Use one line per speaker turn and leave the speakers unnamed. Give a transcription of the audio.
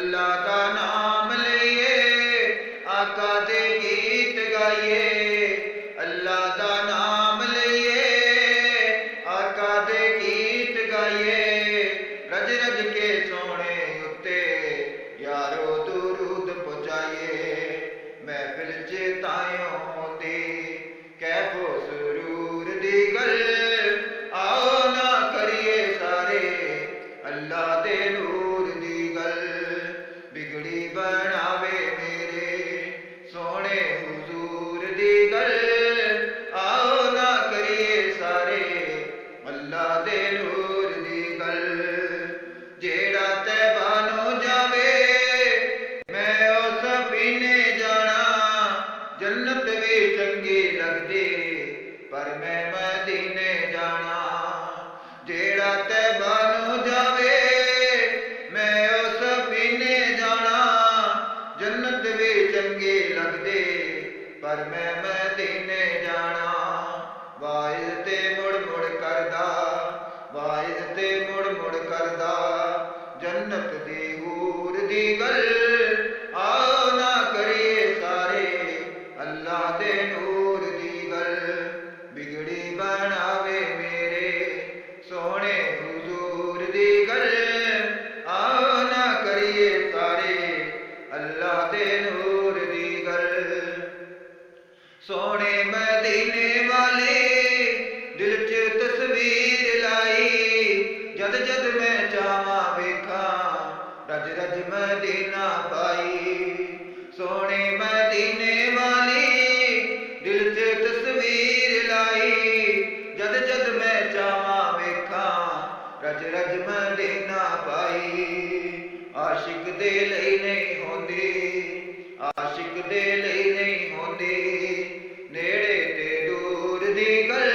अल्लाह का नाम लइए, आका दे गीत गाइए। अल्लाह का नाम लइए, आका दे गीत गाइए। रज रज के सोने उत्ते यारो दुरूद पहुंचाइए। महफिल च तायों दी कैफो सुरूर दी गल, आओ ना करिए सारे अल्लाह दे नूर दी गल। बिगड़ी बनावे मेरे सोने हुजूर दी गल, आओ ना करिए सारे अल्लाह दे नूर दी गल। जेड़ा तैबा नू जावे मैं ओ सफीने जाना, जन्नत भी चंगी लगदी पर मैं मदीने जाना। जेड़ा तैबा नू जावे मैं ओ सफीने जाना, जन्नत भी चंगी लगदी पर मैं मदीने जाना। वाइज ते मुड़ मुड़ करदा, वाइज ते मुड़ मुड़ करदा जन्नत दी हूर दी गल, आओ ना करिए सारे अल्लाह दे नूर दी गल। बिगड़ी बनावे मेरे सोने हुजूर दी गल, आओ ना करिए सारे अल्लाह दे नूर दी गल। सोने मदीने वाले दिल च तस्वीर लाई, जद जद मैं चावां वेखां रज रज मदीना पाई। सोने मदीने वाली दिल च तस्वीर लाई, जद जद मैं चावां वेखां रज रज मदीना पाई। आशिक दे लई नहीं होंदी, आशिक दे लई नहीं होंदी नेड़े ते दूर दी गल,